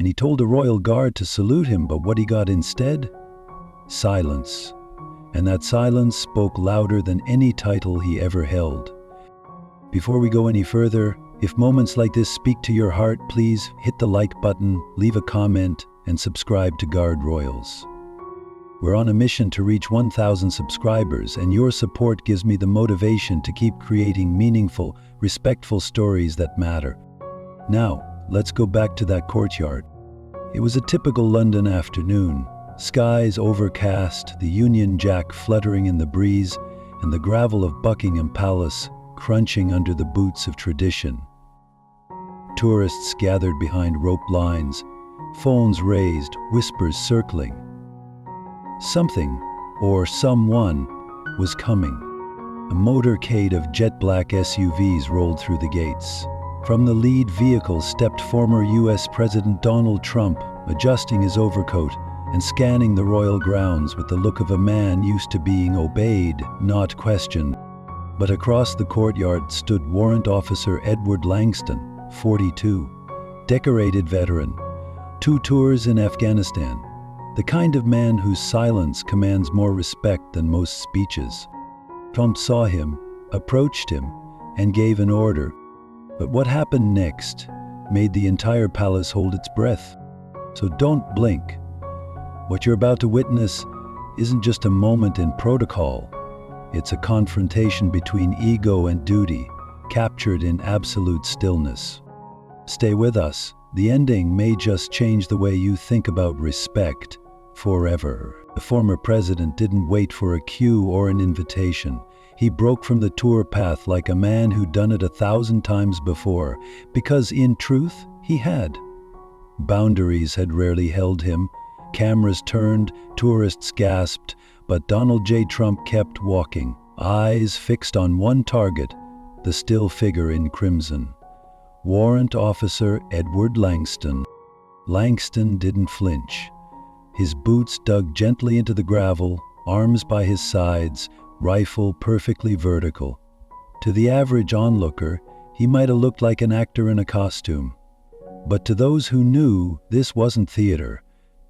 he told a royal guard to salute him, but what he got instead? Silence. And that silence spoke louder than any title he ever held. Before we go any further, if moments like this speak to your heart, please hit the like button, leave a comment, and subscribe to Guard Royals. We're on a mission to reach 1,000 subscribers, and your support gives me the motivation to keep creating meaningful, respectful stories that matter. Now, let's go back to that courtyard. It was a typical London afternoon. Skies overcast, the Union Jack fluttering in the breeze, and the gravel of Buckingham Palace crunching under the boots of tradition. Tourists gathered behind rope lines, phones raised, whispers circling. Something, or someone, was coming. A motorcade of jet-black SUVs rolled through the gates. From the lead vehicle stepped former U.S. President Donald Trump, adjusting his overcoat and scanning the royal grounds with the look of a man used to being obeyed, not questioned. But across the courtyard stood Warrant Officer Edward Langston, 42, decorated veteran, 2 tours in Afghanistan, the kind of man whose silence commands more respect than most speeches. Trump saw him, approached him, and gave an order. But what happened next made the entire palace hold its breath. So don't blink. What you're about to witness isn't just a moment in protocol. It's a confrontation between ego and duty, captured in absolute stillness. Stay with us. The ending may just change the way you think about respect forever. The former president didn't wait for a cue or an invitation. He broke from the tour path like a man who'd done it 1,000 times before, because in truth, he had. Boundaries had rarely held him. Cameras turned, tourists gasped, but Donald J. Trump kept walking, eyes fixed on one target, the still figure in crimson. Warrant Officer Edward Langston. Langston didn't flinch. His boots dug gently into the gravel, arms by his sides, rifle perfectly vertical. To the average onlooker, he might have looked like an actor in a costume. But to those who knew, this wasn't theater.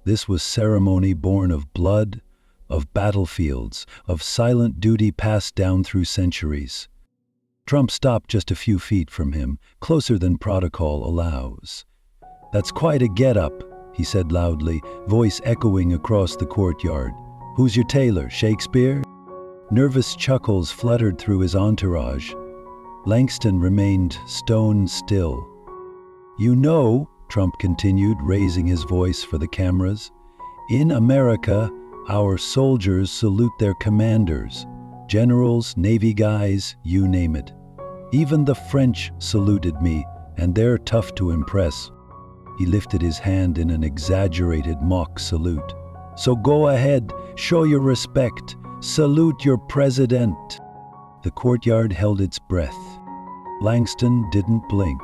This was ceremony born of blood, of battlefields, of silent duty passed down through centuries. Trump stopped just a few feet from him, closer than protocol allows. "That's quite a get-up," he said loudly, voice echoing across the courtyard. "Who's your tailor, Shakespeare?" Nervous chuckles fluttered through his entourage. Langston remained stone still. "You know," Trump continued, raising his voice for the cameras, "in America, our soldiers salute their commanders, generals, Navy guys, you name it. Even the French saluted me, and they're tough to impress." He lifted his hand in an exaggerated mock salute. "So go ahead, show your respect, salute your president." The courtyard held its breath. Langston didn't blink.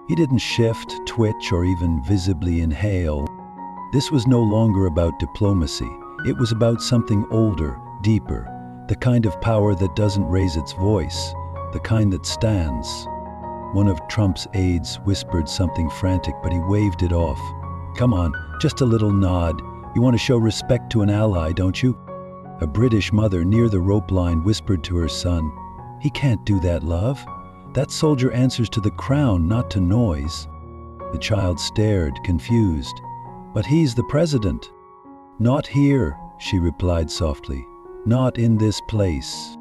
He didn't shift, twitch, or even visibly inhale. This was no longer about diplomacy. It was about something older, deeper, the kind of power that doesn't raise its voice, the kind that stands. One of Trump's aides whispered something frantic, but he waved it off. "Come on, just a little nod. You want to show respect to an ally, don't you?" A British mother near the rope line whispered to her son, "He can't do that, love. That soldier answers to the crown, not to noise." The child stared, confused. "But he's the president." "Not here," she replied softly. "Not in this place."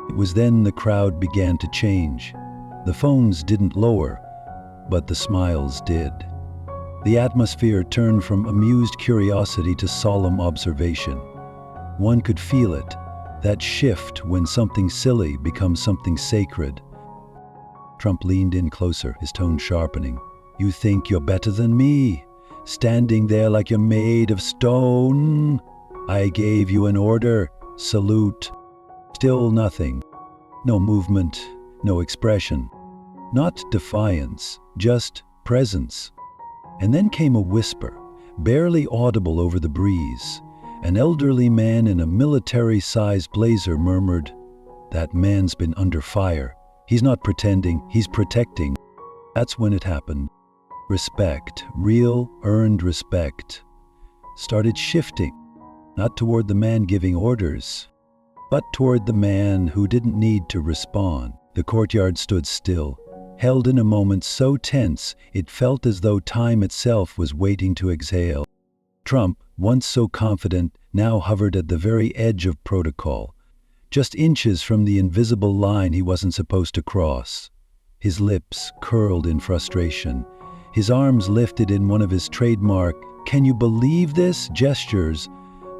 It was then the crowd began to change. The phones didn't lower, but the smiles did. The atmosphere turned from amused curiosity to solemn observation. One could feel it, that shift when something silly becomes something sacred. Trump leaned in closer, his tone sharpening. "You think you're better than me? Standing there like you're made of stone? I gave you an order. Salute." Still nothing. No movement, no expression. Not defiance, just presence. And then came a whisper, barely audible over the breeze. An elderly man in a military-sized blazer murmured, "That man's been under fire. He's not pretending, he's protecting." That's when it happened. Respect, real, earned respect, started shifting, not toward the man giving orders, but toward the man who didn't need to respond. The courtyard stood still, held in a moment so tense it felt as though time itself was waiting to exhale. Trump, once so confident, now hovered at the very edge of protocol, just inches from the invisible line he wasn't supposed to cross. His lips curled in frustration, his arms lifted in one of his trademark "can you believe this" gestures,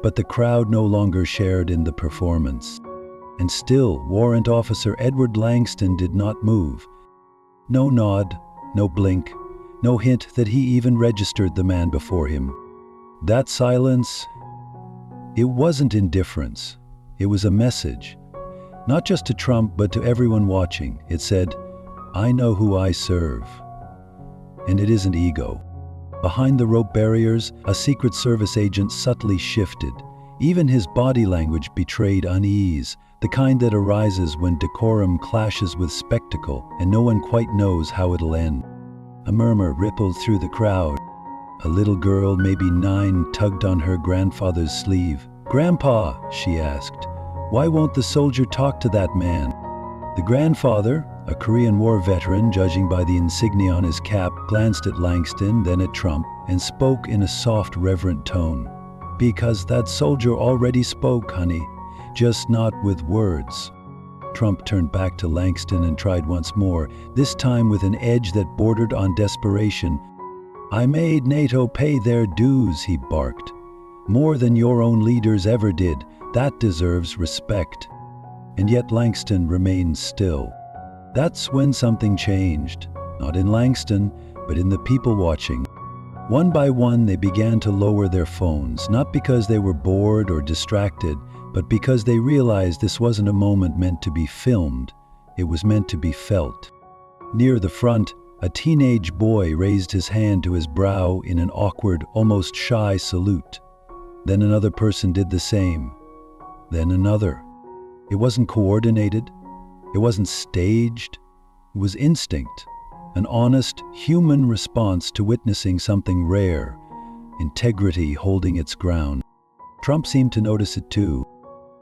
but the crowd no longer shared in the performance. And still, Warrant Officer Edward Langston did not move. No nod, no blink, no hint that he even registered the man before him. That silence, it wasn't indifference. It was a message. Not just to Trump, but to everyone watching. It said, "I know who I serve." And it isn't ego. Behind the rope barriers, a Secret Service agent subtly shifted. Even his body language betrayed unease, the kind that arises when decorum clashes with spectacle and no one quite knows how it'll end. A murmur rippled through the crowd. A little girl, maybe 9, tugged on her grandfather's sleeve. "Grandpa," she asked, "why won't the soldier talk to that man?" The grandfather, a Korean War veteran judging by the insignia on his cap, glanced at Langston, then at Trump, and spoke in a soft, reverent tone. "Because that soldier already spoke, honey, just not with words." Trump turned back to Langston and tried once more, this time with an edge that bordered on desperation. "I made NATO pay their dues," he barked. "More than your own leaders ever did. That deserves respect." And yet Langston remained still. That's when something changed. Not in Langston, but in the people watching. One by one, they began to lower their phones, not because they were bored or distracted, but because they realized this wasn't a moment meant to be filmed. It was meant to be felt. Near the front, a teenage boy raised his hand to his brow in an awkward, almost shy salute. Then another person did the same. Then another. It wasn't coordinated. It wasn't staged. It was instinct. An honest, human response to witnessing something rare. Integrity holding its ground. Trump seemed to notice it too.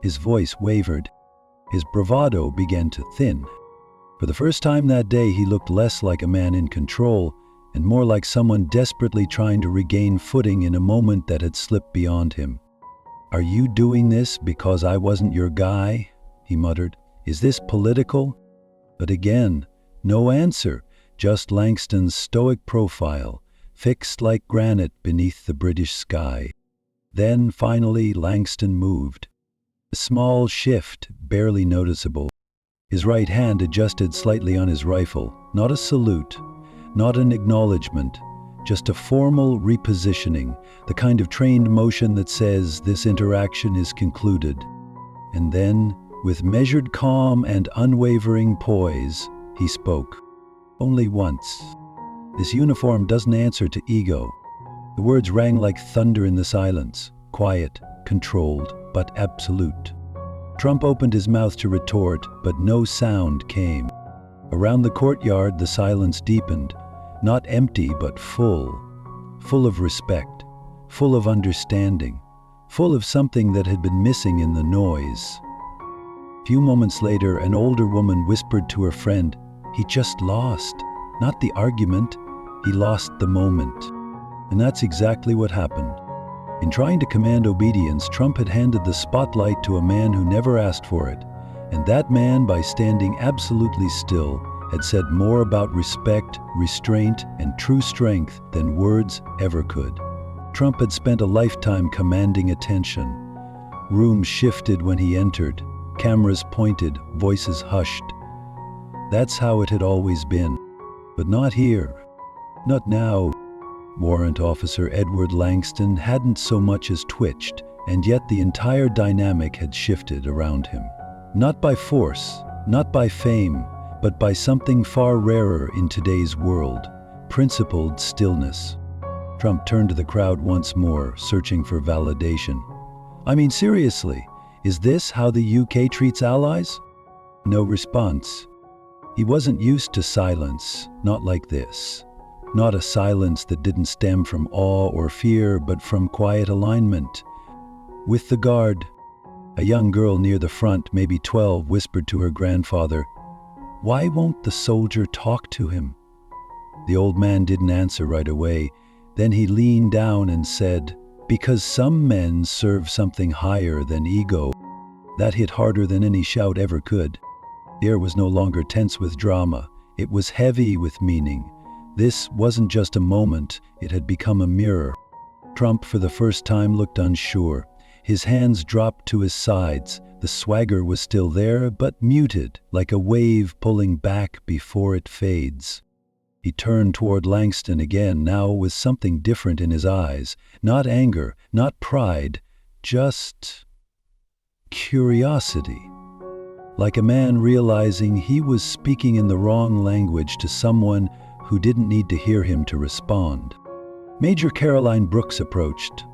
His voice wavered. His bravado began to thin. For the first time that day, he looked less like a man in control and more like someone desperately trying to regain footing in a moment that had slipped beyond him. "Are you doing this because I wasn't your guy?" he muttered. "Is this political?" But again, no answer, just Langston's stoic profile, fixed like granite beneath the British sky. Then, finally, Langston moved. A small shift, barely noticeable. His right hand adjusted slightly on his rifle. Not a salute, not an acknowledgement, just a formal repositioning, the kind of trained motion that says this interaction is concluded. And then, with measured calm and unwavering poise, he spoke. Only once. "This uniform doesn't answer to ego." The words rang like thunder in the silence, quiet, controlled, but absolute. Trump opened his mouth to retort, but no sound came. Around the courtyard, the silence deepened, not empty, but full of respect, full of understanding, full of something that had been missing in the noise. A few moments later, an older woman whispered to her friend, "He just lost. Not the argument, he lost the moment." And that's exactly what happened. In trying to command obedience, Trump had handed the spotlight to a man who never asked for it. And that man, by standing absolutely still, had said more about respect, restraint, and true strength than words ever could. Trump had spent a lifetime commanding attention. Rooms shifted when he entered, cameras pointed, voices hushed. That's how it had always been. But not here. Not now. Warrant Officer Edward Langston hadn't so much as twitched, and yet the entire dynamic had shifted around him. Not by force, not by fame, but by something far rarer in today's world, principled stillness. Trump turned to the crowd once more, searching for validation. "I mean, seriously, is this how the UK treats allies?" No response. He wasn't used to silence, not like this. not a silence that didn't stem from awe or fear, but from quiet alignment. With the guard, a young girl near the front, maybe 12, whispered to her grandfather, "Why won't the soldier talk to him?" The old man didn't answer right away. Then he leaned down and said, "Because some men serve something higher than ego." That hit harder than any shout ever could. The air was no longer tense with drama. It was heavy with meaning. This wasn't just a moment, it had become a mirror. Trump, for the first time, looked unsure. His hands dropped to his sides. The swagger was still there, but muted, like a wave pulling back before it fades. He turned toward Langston again, now with something different in his eyes. Not anger, not pride, just curiosity. Like a man realizing he was speaking in the wrong language to someone who didn't need to hear him to respond. Major Caroline Brooks approached.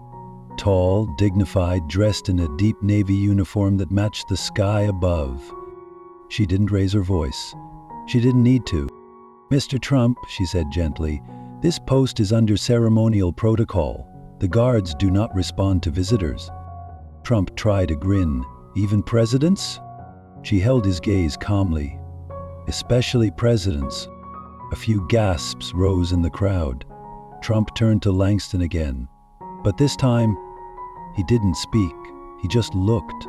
Tall, dignified, dressed in a deep navy uniform that matched the sky above. She didn't raise her voice. She didn't need to. "Mr. Trump," she said gently, "this post is under ceremonial protocol. The guards do not respond to visitors." Trump tried a grin. "Even presidents?" She held his gaze calmly. "Especially presidents." A few gasps rose in the crowd. Trump turned to Langston again. But this time, he didn't speak. He just looked,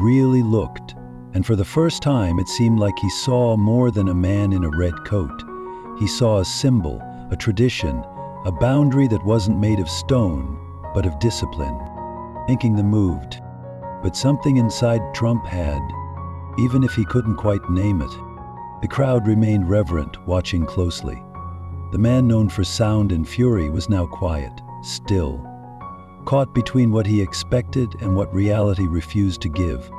really looked. And for the first time, it seemed like he saw more than a man in a red coat. He saw a symbol, a tradition, a boundary that wasn't made of stone, but of discipline. Thinking them moved. But something inside Trump had, even if he couldn't quite name it. The crowd remained reverent, watching closely. The man known for sound and fury was now quiet, still, caught between what he expected and what reality refused to give.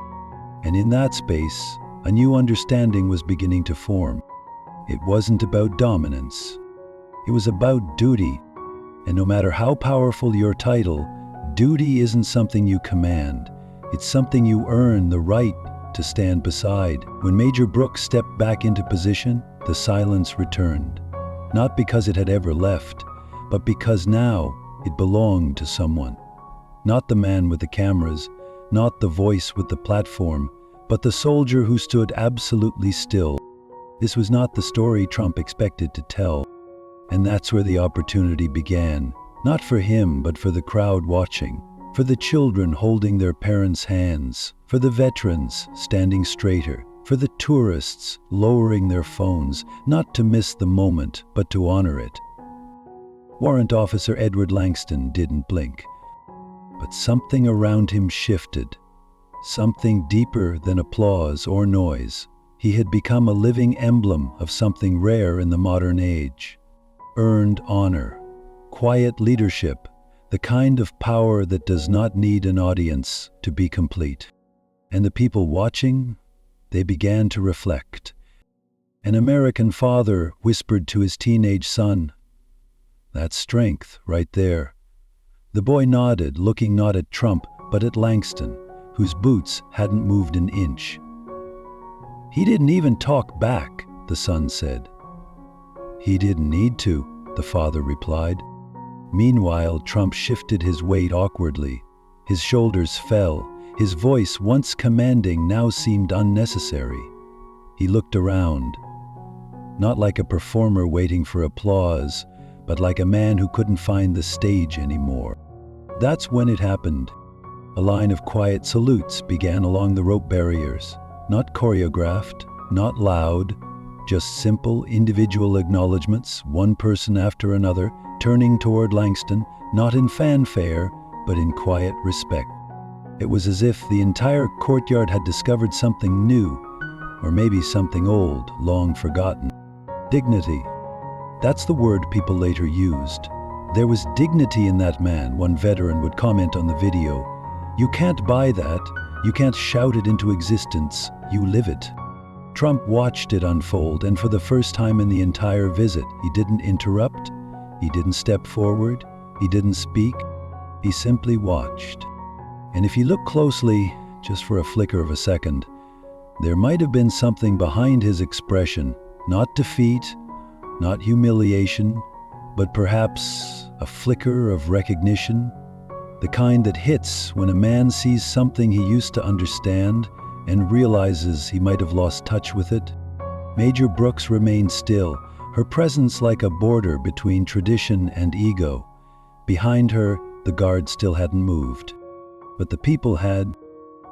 And in that space, a new understanding was beginning to form. It wasn't about dominance. It was about duty. And no matter how powerful your title, duty isn't something you command. It's something you earn the right to stand beside. When Major Brooks stepped back into position, the silence returned. Not because it had ever left, but because now it belonged to someone. Not the man with the cameras, not the voice with the platform, but the soldier who stood absolutely still. This was not the story Trump expected to tell. And that's where the opportunity began. Not for him, but for the crowd watching. For the children holding their parents' hands. For the veterans standing straighter. For the tourists lowering their phones, not to miss the moment, but to honor it. Warrant Officer Edward Langston didn't blink. But something around him shifted. Something deeper than applause or noise. He had become a living emblem of something rare in the modern age. Earned honor. Quiet leadership. The kind of power that does not need an audience to be complete. And the people watching, they began to reflect. An American father whispered to his teenage son, "That's strength right there." The boy nodded, looking not at Trump, but at Langston, whose boots hadn't moved an inch. "He didn't even talk back," the son said. "He didn't need to," the father replied. Meanwhile, Trump shifted his weight awkwardly. His shoulders fell. His voice, once commanding, now seemed unnecessary. He looked around, not like a performer waiting for applause, but like a man who couldn't find the stage anymore. That's when it happened. A line of quiet salutes began along the rope barriers. Not choreographed, not loud, just simple individual acknowledgments, one person after another, turning toward Langston, not in fanfare, but in quiet respect. It was as if the entire courtyard had discovered something new, or maybe something old, long forgotten. Dignity. That's the word people later used. There was dignity in that man, one veteran would comment on the video. You can't buy that. You can't shout it into existence. You live it. Trump watched it unfold, and for the first time in the entire visit, he didn't interrupt. He didn't step forward. He didn't speak. He simply watched. And if you look closely, just for a flicker of a second, there might have been something behind his expression. Not defeat, not humiliation, but perhaps a flicker of recognition, the kind that hits when a man sees something he used to understand and realizes he might have lost touch with it. Major Brooks remained still, her presence like a border between tradition and ego. Behind her, the guard still hadn't moved. But the people had.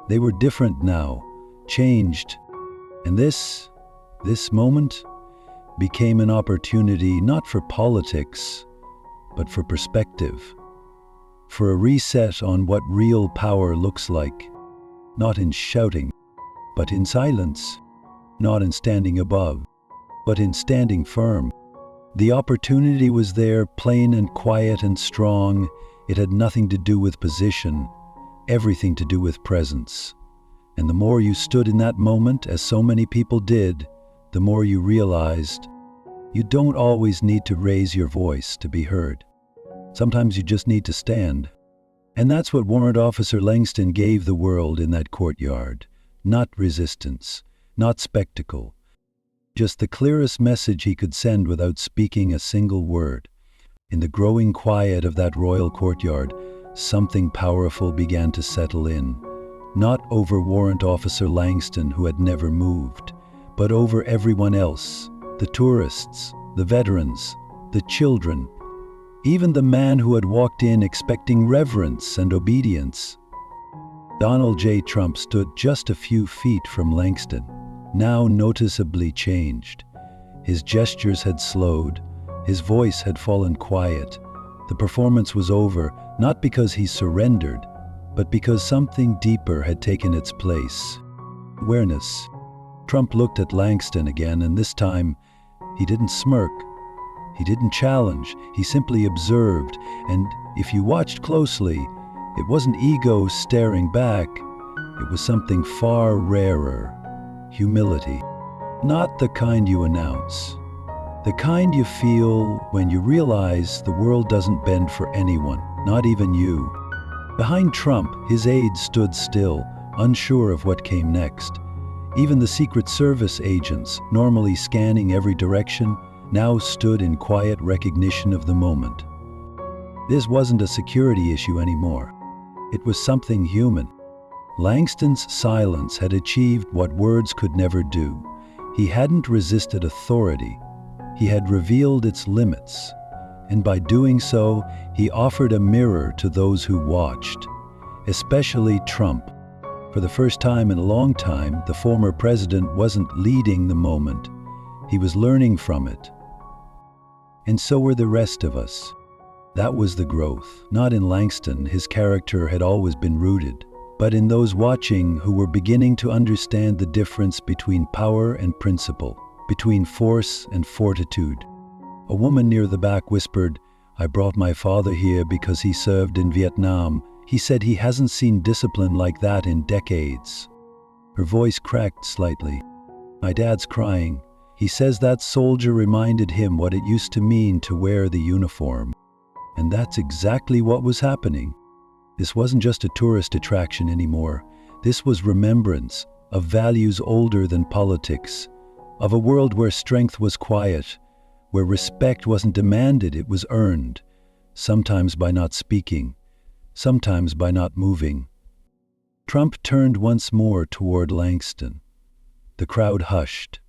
They were different now, changed. And this moment became an opportunity not for politics, but for perspective. For a reset on what real power looks like. Not in shouting, but in silence. Not in standing above, but in standing firm. The opportunity was there, plain and quiet and strong. It had nothing to do with position, everything to do with presence. And the more you stood in that moment, as so many people did, the more you realized you don't always need to raise your voice to be heard. Sometimes you just need to stand. And that's what Warrant Officer Langston gave the world in that courtyard. Not resistance, not spectacle. Just the clearest message he could send without speaking a single word. In the growing quiet of that royal courtyard, something powerful began to settle in. Not over Warrant Officer Langston, who had never moved, but over everyone else. The tourists, the veterans, the children, even the man who had walked in expecting reverence and obedience. Donald J. Trump stood just a few feet from Langston, now noticeably changed. His gestures had slowed, his voice had fallen quiet. The performance was over, not because he surrendered, but because something deeper had taken its place. Awareness. Trump looked at Langston again, and this time, he didn't smirk. He didn't challenge. He simply observed, and if you watched closely, it wasn't ego staring back. It was something far rarer. Humility. Not the kind you announce. The kind you feel when you realize the world doesn't bend for anyone, not even you. Behind Trump, his aides stood still, unsure of what came next. Even the Secret Service agents, normally scanning every direction, now stood in quiet recognition of the moment. This wasn't a security issue anymore. It was something human. Langston's silence had achieved what words could never do. He hadn't resisted authority. He had revealed its limits. And by doing so, he offered a mirror to those who watched, especially Trump. For the first time in a long time, the former president wasn't leading the moment. He was learning from it. And so were the rest of us. That was the growth. Not in Langston, his character had always been rooted, but in those watching who were beginning to understand the difference between power and principle, between force and fortitude. A woman near the back whispered, "I brought my father here because he served in Vietnam. He said he hasn't seen discipline like that in decades." Her voice cracked slightly. "My dad's crying. He says that soldier reminded him what it used to mean to wear the uniform." And that's exactly what was happening. This wasn't just a tourist attraction anymore. This was remembrance of values older than politics, of a world where strength was quiet, where respect wasn't demanded, it was earned, sometimes by not speaking, sometimes by not moving. Trump turned once more toward Langston. The crowd hushed,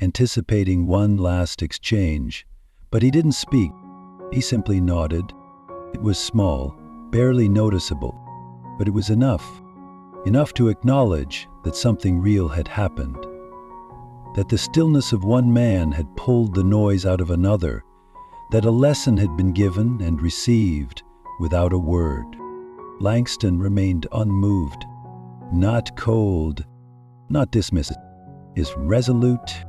anticipating one last exchange, but he didn't speak. He simply nodded. It was small, barely noticeable, but it was enough to acknowledge that something real had happened, that the stillness of one man had pulled the noise out of another, that a lesson had been given and received without a word. Langston remained unmoved, not cold, not dismissive, is resolute,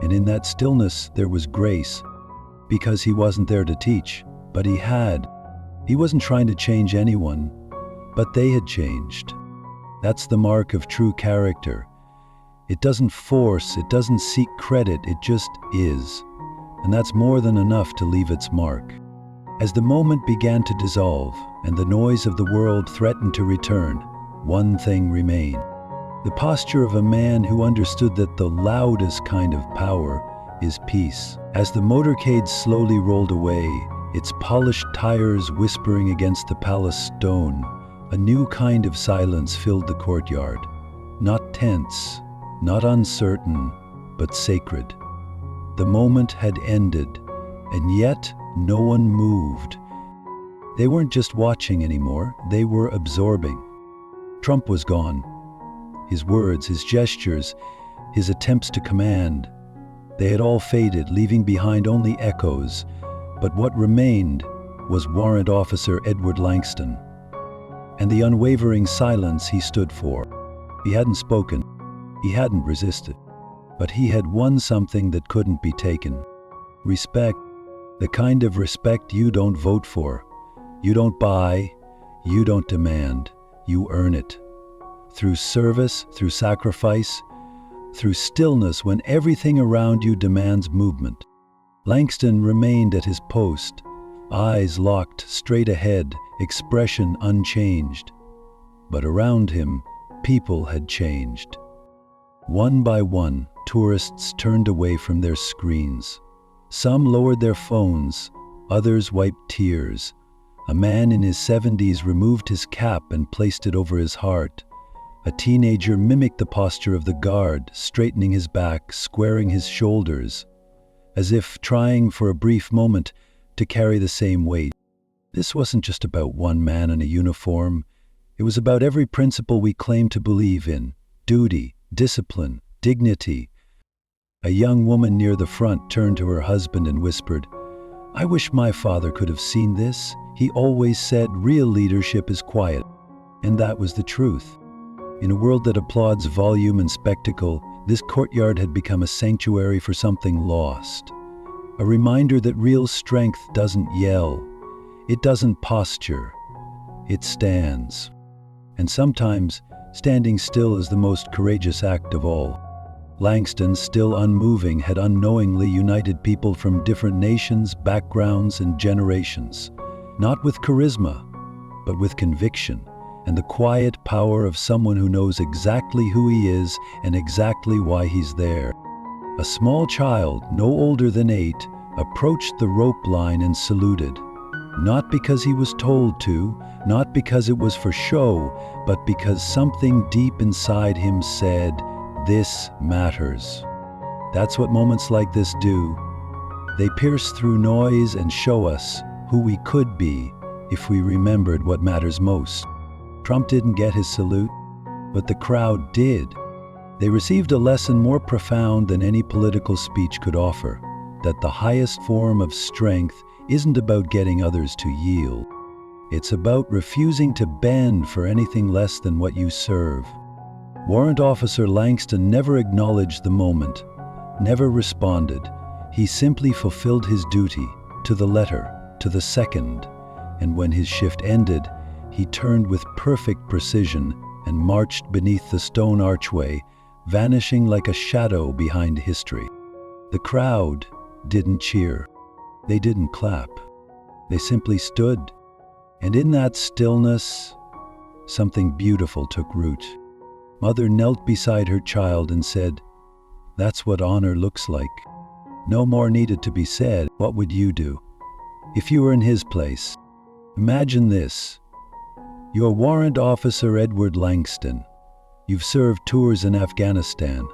and in that stillness there was grace, because he wasn't there to teach, but he had. He wasn't trying to change anyone, but they had changed. That's the mark of true character. It doesn't force, it doesn't seek credit, it just is. And that's more than enough to leave its mark. As the moment began to dissolve and the noise of the world threatened to return, one thing remained. The posture of a man who understood that the loudest kind of power is peace. As the motorcade slowly rolled away, its polished tires whispering against the palace stone. A new kind of silence filled the courtyard, not tense, not uncertain, but sacred. The moment had ended, and yet no one moved. They weren't just watching anymore, they were absorbing. Trump was gone. His words, his gestures, his attempts to command, they had all faded, leaving behind only echoes. But what remained was Warrant Officer Edward Langston, and the unwavering silence he stood for. He hadn't spoken, he hadn't resisted, but he had won something that couldn't be taken. Respect, the kind of respect you don't vote for, you don't buy, you don't demand, you earn it. Through service, through sacrifice, through stillness when everything around you demands movement. Langston remained at his post, eyes locked straight ahead, expression unchanged. But around him, people had changed. One by one, tourists turned away from their screens. Some lowered their phones, others wiped tears. A man in his 70s removed his cap and placed it over his heart. A teenager mimicked the posture of the guard, straightening his back, squaring his shoulders, as if trying for a brief moment to carry the same weight. This wasn't just about one man in a uniform. It was about every principle we claim to believe in: duty, discipline, dignity. A young woman near the front turned to her husband and whispered, "I wish my father could have seen this. He always said real leadership is quiet." And that was the truth. In a world that applauds volume and spectacle, this courtyard had become a sanctuary for something lost. A reminder that real strength doesn't yell, it doesn't posture, it stands. And sometimes, standing still is the most courageous act of all. Langston, still unmoving, had unknowingly united people from different nations, backgrounds, and generations. Not with charisma, but with conviction, and the quiet power of someone who knows exactly who he is and exactly why he's there. A small child, no older than 8, approached the rope line and saluted. Not because he was told to, not because it was for show, but because something deep inside him said, "This matters." That's what moments like this do. They pierce through noise and show us who we could be if we remembered what matters most. Trump didn't get his salute, but the crowd did. They received a lesson more profound than any political speech could offer, that the highest form of strength isn't about getting others to yield. It's about refusing to bend for anything less than what you serve. Warrant Officer Langston never acknowledged the moment, never responded. He simply fulfilled his duty, to the letter, to the second, and when his shift ended, he turned with perfect precision and marched beneath the stone archway, vanishing like a shadow behind history. The crowd didn't cheer. They didn't clap. They simply stood. And in that stillness, something beautiful took root. Mother knelt beside her child and said, "That's what honor looks like." No more needed to be said. What would you do if you were in his place? Imagine this. You're Warrant Officer Edward Langston. You've served tours in Afghanistan,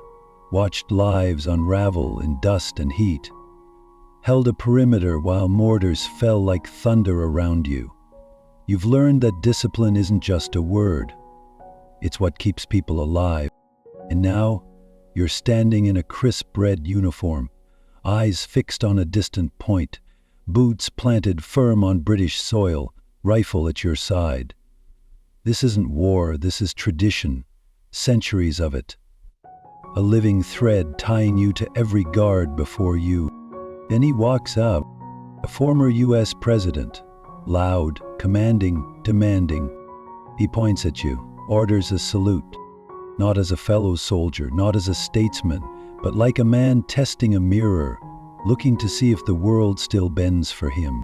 watched lives unravel in dust and heat, held a perimeter while mortars fell like thunder around you. You've learned that discipline isn't just a word. It's what keeps people alive. And now, you're standing in a crisp red uniform, eyes fixed on a distant point, boots planted firm on British soil, rifle at your side. This isn't war, this is tradition, centuries of it. A living thread tying you to every guard before you. Then he walks up, a former US president, loud, commanding, demanding. He points at you, orders a salute, not as a fellow soldier, not as a statesman, but like a man testing a mirror, looking to see if the world still bends for him.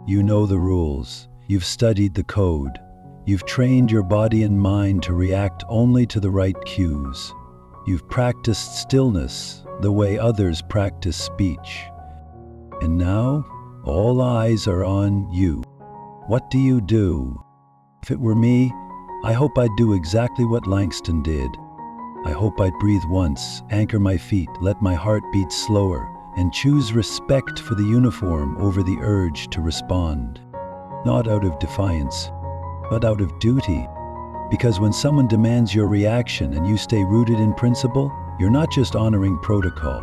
You know the rules, you've studied the code, you've trained your body and mind to react only to the right cues. You've practiced stillness the way others practice speech. And now, All eyes are on you. What do you do? If it were me, I hope I'd do exactly what Langston did. I hope I'd breathe once, anchor my feet, let my heart beat slower, and choose respect for the uniform over the urge to respond. Not out of defiance, but out of duty. Because when someone demands your reaction and you stay rooted in principle, you're not just honoring protocol.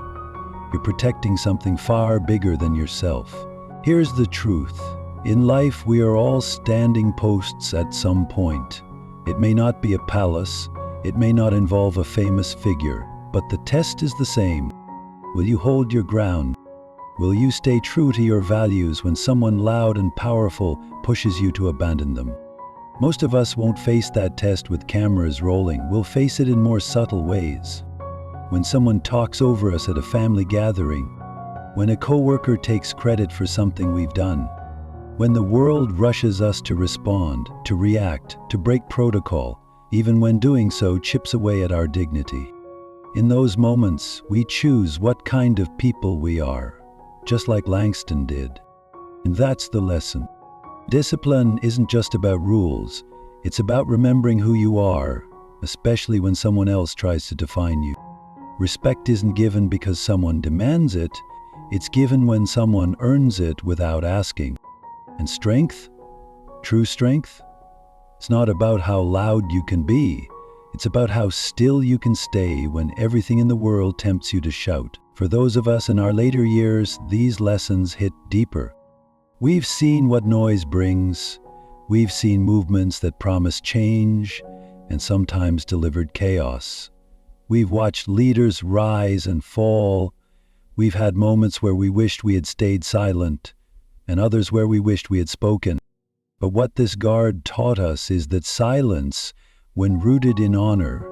You're protecting something far bigger than yourself. Here's the truth. In life, we are all standing posts at some point. It may not be a palace, it may not involve a famous figure, but the test is the same. Will you hold your ground? Will you stay true to your values when someone loud and powerful pushes you to abandon them? Most of us won't face that test with cameras rolling. We'll face it in more subtle ways. When someone talks over us at a family gathering, when a coworker takes credit for something we've done, when the world rushes us to respond, to react, to break protocol, even when doing so chips away at our dignity. In those moments, we choose what kind of people we are, just like Langston did. And that's the lesson. Discipline isn't just about rules, it's about remembering who you are, especially when someone else tries to define you. Respect isn't given because someone demands it, it's given when someone earns it without asking. And strength, true strength, it's not about how loud you can be, it's about how still you can stay when everything in the world tempts you to shout. For those of us in our later years, these lessons hit deeper. We've seen what noise brings. We've seen movements that promise change and sometimes delivered chaos. We've watched leaders rise and fall. We've had moments where we wished we had stayed silent and others where we wished we had spoken. But what this guard taught us is that silence, when rooted in honor,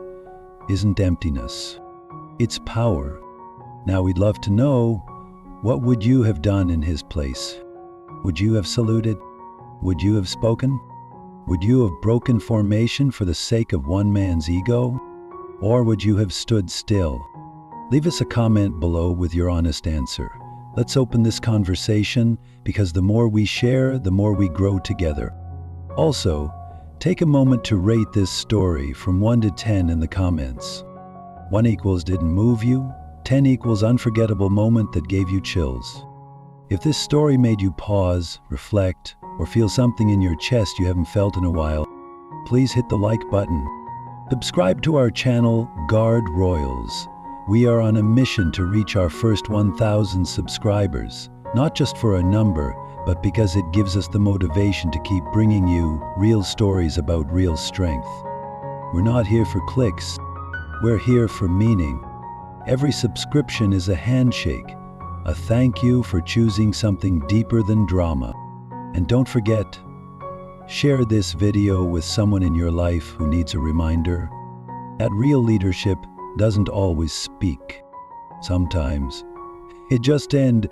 isn't emptiness. It's power. Now we'd love to know, what would you have done in his place? Would you have saluted? Would you have spoken? Would you have broken formation for the sake of one man's ego? Or would you have stood still? Leave us a comment below with your honest answer. Let's open this conversation, because the more we share, the more we grow together. Also, take a moment to rate this story from 1 to 10 in the comments. 1 equals didn't move you, 10 equals unforgettable moment that gave you chills. If this story made you pause, reflect, or feel something in your chest you haven't felt in a while, please hit the like button. Subscribe to our channel, Guard Royals. We are on a mission to reach our first 1,000 subscribers, not just for a number, but because it gives us the motivation to keep bringing you real stories about real strength. We're not here for clicks, we're here for meaning. Every subscription is a handshake, a thank you for choosing something deeper than drama. And don't forget, share this video with someone in your life who needs a reminder that real leadership doesn't always speak. Sometimes it just ends.